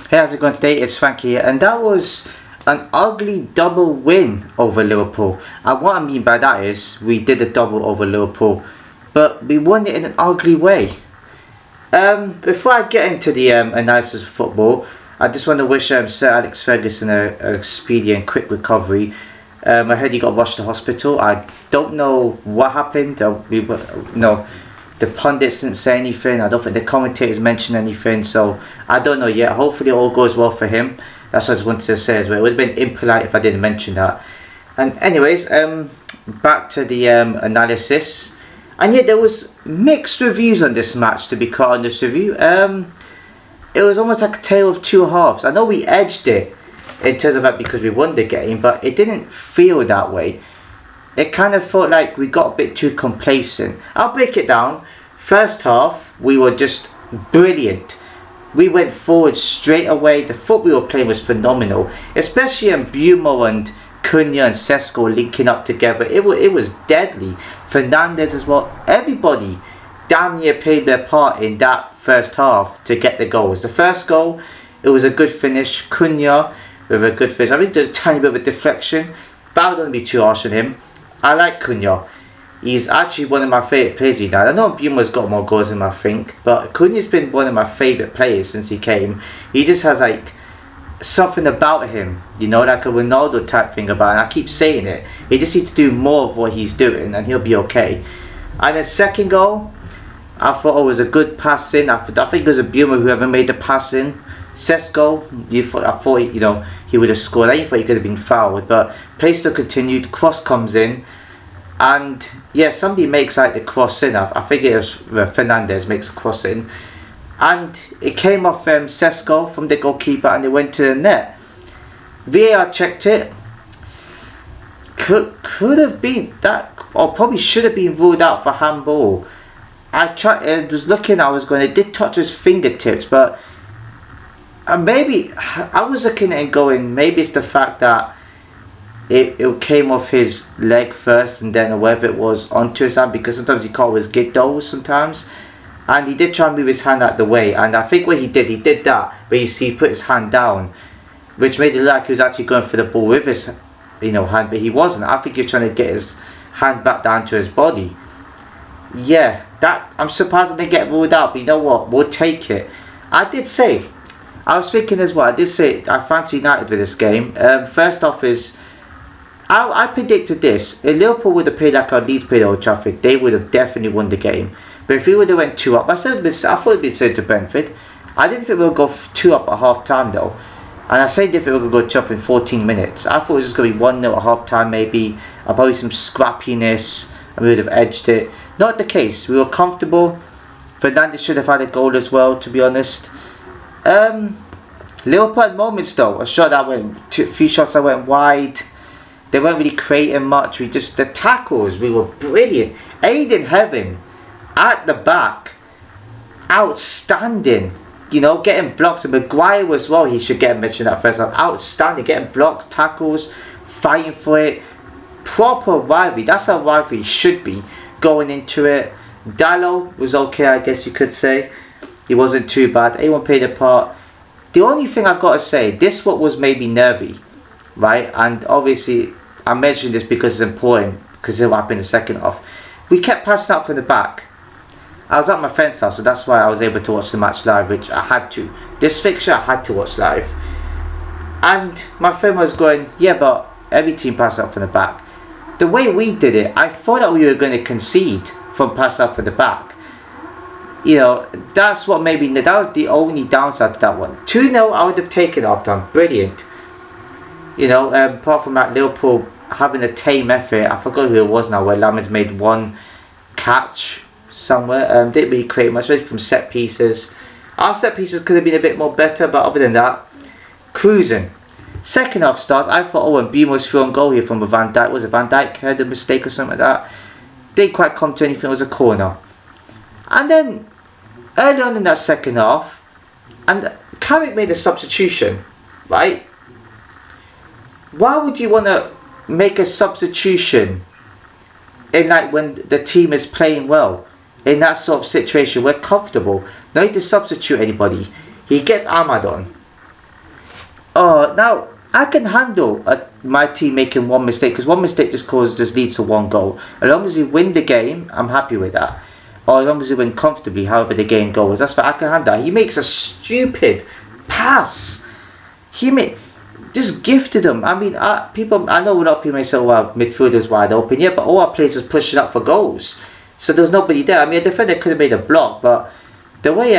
Hey, how's it going today? It's Frankie here, and that was an ugly double win over Liverpool. And what I mean by that is we did a double over Liverpool, but we won it in an ugly way. Before I get into the analysis of football, I just want to wish Sir Alex Ferguson a speedy and quick recovery. I heard he got rushed to hospital. I don't know what happened. The pundits didn't say anything. I don't think the commentators mentioned anything. So I don't know yet. Hopefully all goes well for him. That's what I just wanted to say as well. It would have been impolite if I didn't mention that. And anyways, back to the analysis. And yet there was mixed reviews on this match, to be quite honest with you. It was almost like a tale of two halves. I know we edged it in terms of that because we won the game, but it didn't feel that way. It kind of felt like we got a bit too complacent. I'll break it down. First half, we were just brilliant. We went forward straight away. The foot we were playing was phenomenal, especially in Bumo and Cunha and Sesko linking up together. It was deadly. Fernandes as well. Everybody damn near played their part in that first half to get the goals. The first goal, it was a good finish. Cunha with a good finish. I think a tiny bit of a deflection, but I don't be too harsh on him. I like Cunha. He's actually one of my favourite players now. I know Bumo's got more goals than I think, but Cunha's been one of my favourite players since he came. He just has like something about him, you know, like a Ronaldo type thing about him. I keep saying it. He just needs to do more of what he's doing and he'll be okay. And the second goal, I thought it was a good pass in. I think it was a Bumo whoever made the pass in. Sesko, I thought he would have scored. I thought he could have been fouled, but play still continued. Cross comes in, and yeah, somebody makes like the cross in. I think it was Fernandes makes a cross in, and it came off Sesko from the goalkeeper, and it went to the net. VAR checked it. Could have been that, or probably should have been ruled out for handball. I was looking. It did touch his fingertips, but. And maybe I was looking at it going, maybe it's the fact that it came off his leg first and then whatever it was onto his hand, because sometimes you can't always get those sometimes. And he did try and move his hand out the way, and I think what he did that, but he put his hand down, which made it look like he was actually going for the ball with his hand, but he wasn't. I think he was trying to get his hand back down to his body. Yeah, that I'm surprised I didn't get ruled out, but you know what? We'll take it. I was thinking as well, I did say I fancy United with this game. First off is, I predicted this. If Liverpool would have played like our Leeds played Old Trafford, they would have definitely won the game. But if we would have went 2 up, I thought it would be said to Brentford. I didn't think we would go 2 up at half time though. And I said if we were going to go 2 up in 14 minutes. I thought it was just going to be 1-0 at half time maybe. Probably some scrappiness and we would have edged it. Not the case. We were comfortable. Fernandes should have had a goal as well, to be honest. Liverpool had moments though. A few shots that went wide. They weren't really creating much. The tackles, we were brilliant. Aiden Heaven at the back, outstanding. Getting blocks. And Maguire as well. He should get mentioned that first half. Outstanding, getting blocks, tackles, fighting for it. Proper rivalry. That's how rivalry should be going into it. Dallo was okay, I guess you could say. He wasn't too bad. Everyone played a part. The only thing I've got to say, this what was made me nervy, right? And obviously, I mentioned this because it's important, because it happened in the second half. We kept passing out from the back. I was at my friend's house, so that's why I was able to watch the match live, which I had to. This fixture, I had to watch live. And my friend was going, yeah, but every team passed out from the back. The way we did it, I thought that we were going to concede from pass out from the back. That's what made me. That was the only downside to that one. 2-0, I would have taken after time. Brilliant. Apart from that, Liverpool having a tame effort. I forgot who it was now, where Lammers made one catch somewhere. Didn't really create much, especially from set pieces. Our set pieces could have been a bit more better, but other than that, cruising. Second half starts. I thought, when Bumo's thrown goal here from a Van Dijk. Was it Van Dijk had a mistake or something like that? Didn't quite come to anything. It was a corner. And then early on in that second half, and Carrick made a substitution, right? Why would you want to make a substitution in when the team is playing well? In that sort of situation, we're comfortable. No need to substitute anybody. He gets Ahmad on. Now I can handle my team making one mistake, because one mistake just leads to one goal. As long as you win the game, I'm happy with that. Or as long as you win comfortably, however the game goes, that's what I can handle. He makes a stupid pass. Just gifted them. I mean, I know a lot of people may say, well, midfielders wide open. Yeah, but all our players was pushing up for goals. So there's nobody there. I mean, a defender could have made a block, but the way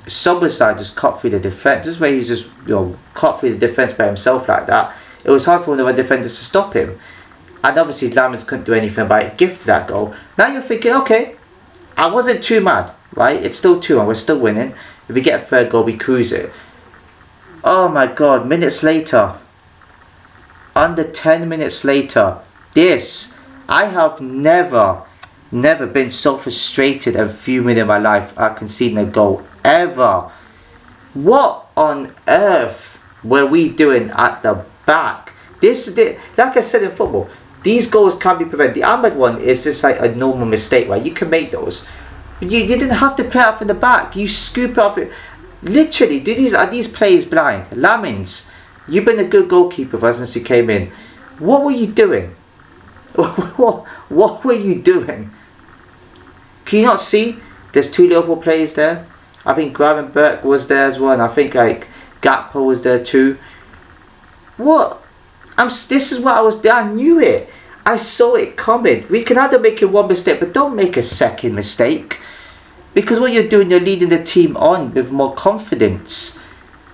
Soberside just cut through the defence, just where he just cut through the defence by himself like that, it was hard for one of our defenders to stop him. And obviously Lamens couldn't do anything about it, gifted that goal. Now you're thinking, okay, I wasn't too mad, right? It's still 2-1, we're still winning. If we get a third goal, we cruise it. Oh my god, minutes later, under 10 minutes later, I have never been so frustrated and fuming in my life at conceding a goal, ever. What on earth were we doing at the back? Like I said in football, these goals can't be prevented. The Ahmed one is just like a normal mistake, right? You can make those. You didn't have to play out from the back. You scoop it off it. Literally, are these players blind? Lamens, you've been a good goalkeeper for us since you came in. What were you doing? What were you doing? Can you not see? There's 2 Liverpool players there. I think Gravenberch was there as well, and I think like Gakpo was there too. What? This is what I was there. I knew it. I saw it coming. We can either make one mistake, but don't make a second mistake. Because what you're doing, you're leading the team on with more confidence.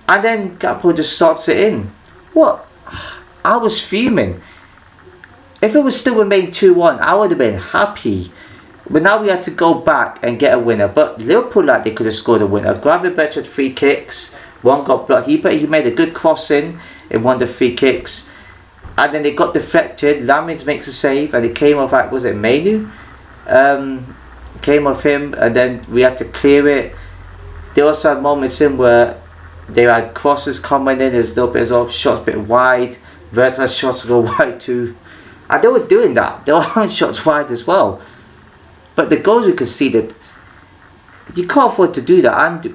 And then Gakpo just slots it in. What? I was fuming. If it was still remained 2-1, I would have been happy. But now we had to go back and get a winner. But Liverpool, like, they could have scored a winner. Gravenberch had 3 kicks. One got blocked. He made a good crossing in one of the 3 kicks. And then it got deflected. Lamens makes a save. And it came off, was it Mainu? Came off him, and then we had to clear it. They also had moments in where they had crosses coming in, there's a little bit of shots a bit wide, Vert's shots go wide too, and they were doing that. They were having shots wide as well. But the goals we conceded, you can't afford to do that.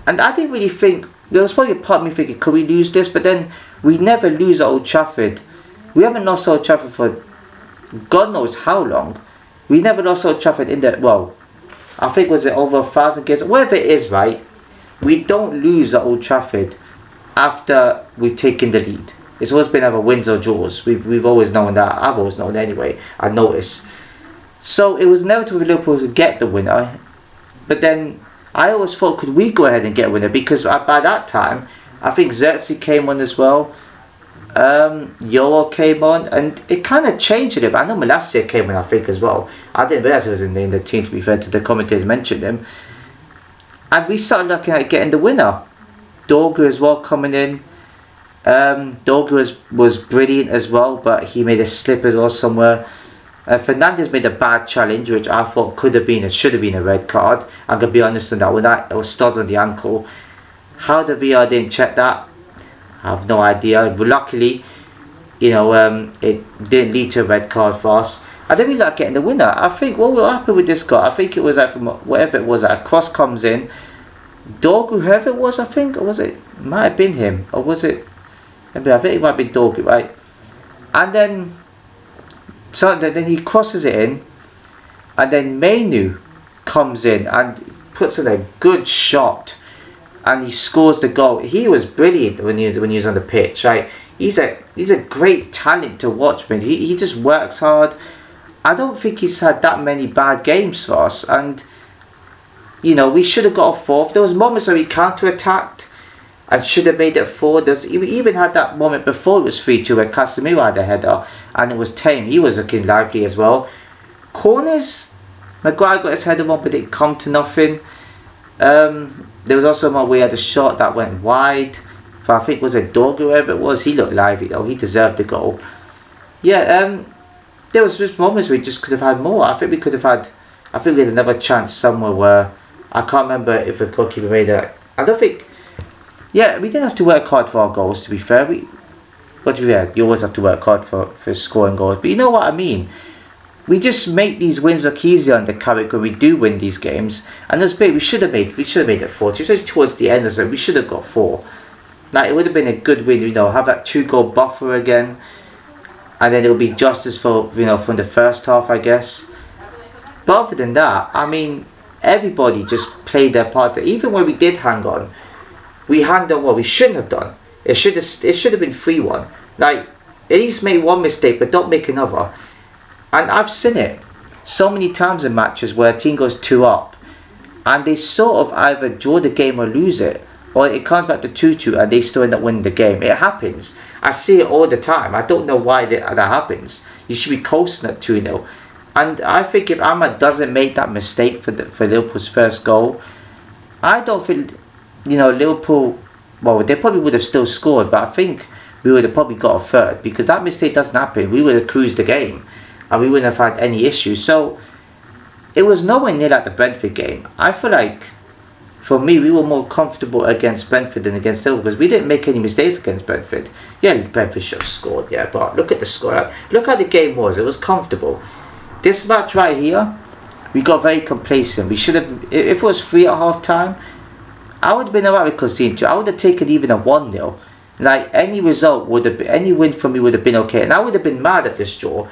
And I didn't really think, there was probably a part of me thinking, could we lose this? But then we never lose at Old Trafford. We haven't lost Old Trafford for God knows how long. We never lost Old Trafford I think was it over 1,000 games, whatever it is, right? We don't lose at Old Trafford after we've taken the lead. It's always been either wins or draws. We've always known that. I've always known anyway. I noticed. So it was inevitable for Liverpool to get the winner. But then I always thought, could we go ahead and get a winner? Because by that time, I think Xerxes came on as well. Yoro came on, and it kind of changed a little bit. I know Malacia came on, I think, as well. I didn't realise he was in the team, to be fair to the commentators mentioned him. And we started looking at getting the winner. Dorgu as well coming in. Dorgu was brilliant as well, but he made a slip as well somewhere. Fernandes made a bad challenge, which I thought should have been a red card. I'm going to be honest on that one. It was studs on the ankle. How the VR didn't check that, I have no idea. But luckily, it didn't lead to a red card for us. I didn't really like getting the winner. I think what will happen with this guy, I think it was like from whatever it was, a cross comes in. Dorgu, whoever it was, I think, or was it? Might have been him, or was it? I think it might have been Dorgu, right? And then he crosses it in, and then Mainu comes in and puts in a good shot, and he scores the goal. He was brilliant when he was on the pitch, right? He's a great talent to watch, man. He just works hard. I don't think he's had that many bad games for us, and we should have got a fourth. There was moments where we counter-attacked and should have made it 4. We even had that moment before it was 3-2 where Casemiro had a header and it was tame. He was looking lively as well. Corners, Maguire got his header on, but it come to nothing. There was also a moment where we had a shot that went wide for, I think, was it Dorgu, whoever it was. He looked lively though. He deserved the goal. Yeah, there was just moments we just could have had more. I think we had another chance somewhere where I can't remember if the goalkeeper made it. I don't think. Yeah, we didn't have to work hard for our goals, to be fair. But to be fair, you always have to work hard for scoring goals. But you know what I mean? We just make these wins look easier on the Carrick when we do win these games. And that's big. We should have made it 4. Especially towards the end, we should have got 4. Like, it would have been a good win, you know, have that 2-goal buffer again, and then it'll be justice for, you know, from the first half, I guess. But other than that, I mean, everybody just played their part. Even when we did hang on, we hanged on what we shouldn't have done. It should have been 3-1. Like, at least make one mistake, but don't make another. And I've seen it so many times in matches where a team goes 2 up, and they sort of either draw the game or lose it, or it comes back to 2-2 and they still end up winning the game. It happens. I see it all the time. I don't know why that happens. You should be coasting at 2-0. And I think if Ahmad doesn't make that mistake for Liverpool's first goal, I don't think, you know, Liverpool, well, they probably would have still scored, but I think we would have probably got a third, because that mistake doesn't happen. We would have cruised the game and we wouldn't have had any issues. So it was nowhere near like the Brentford game. I feel like, for me, we were more comfortable against Brentford than against Liverpool, because we didn't make any mistakes against Brentford. Yeah, Brentford should have scored, yeah, but look at the score. Look how the game was. It was comfortable. This match right here, we got very complacent. We should have, if it was 3 at half time, I would have been alright with conceding 2. I would have taken even a 1-0. Like, any result would have been, any win for me would have been okay. And I would have been mad at this draw.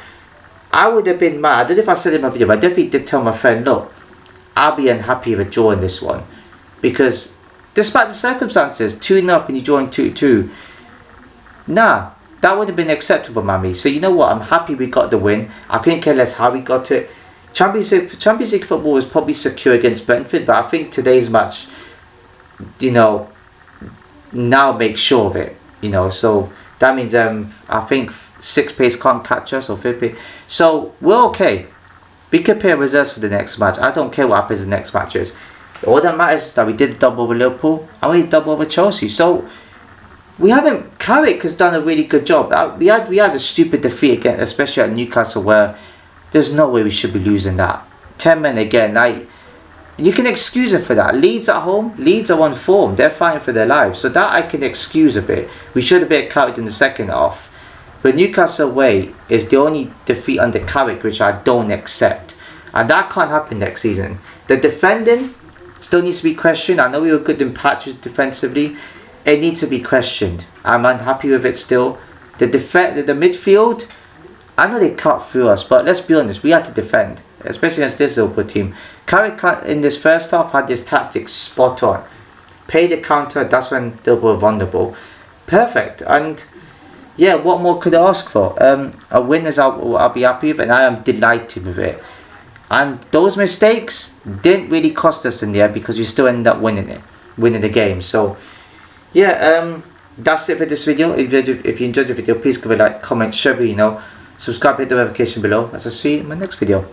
I would have been mad. I don't know if I said it in my video, but I definitely did tell my friend, look, I'll be unhappy with a draw in this one. Because despite the circumstances, 2-0 up and you're drawing 2-2, nah, that would have been acceptable by me. So you know what, I'm happy we got the win. I couldn't care less how we got it. Champions League football was probably secure against Brentford, but I think today's match, you know, now makes sure of it. You know, so that means I think 6th place can't catch us, or 5th place. So we're okay. We can play reserves for the next match. I don't care what happens in the next matches. All that matters is that we did double over Liverpool and we did double over Chelsea. So we haven't. Carrick has done a really good job. We had a stupid defeat again, especially at Newcastle, where there's no way we should be losing that. 10 men again. You can excuse it for that. Leeds at home. Leeds are on form. They're fighting for their lives. So that I can excuse a bit. We should have been Carrick in the second half. But Newcastle away is the only defeat under Carrick which I don't accept. And that can't happen next season. The defending still needs to be questioned. I know we were good in patches defensively. It needs to be questioned. I'm unhappy with it still. The midfield, I know they cut through us, but let's be honest, we had to defend, especially against this Liverpool team. Carrick in this first half had this tactic spot on. Pay the counter, that's when Liverpool were vulnerable. Perfect. And yeah, what more could I ask for? A win is I'll be happy with, and I am delighted with it. And those mistakes didn't really cost us in the end, because we still ended up winning the game. So yeah, that's it for this video. If you enjoyed the video, please give it a like, comment, share, subscribe, hit the notification below, as I see you in my next video.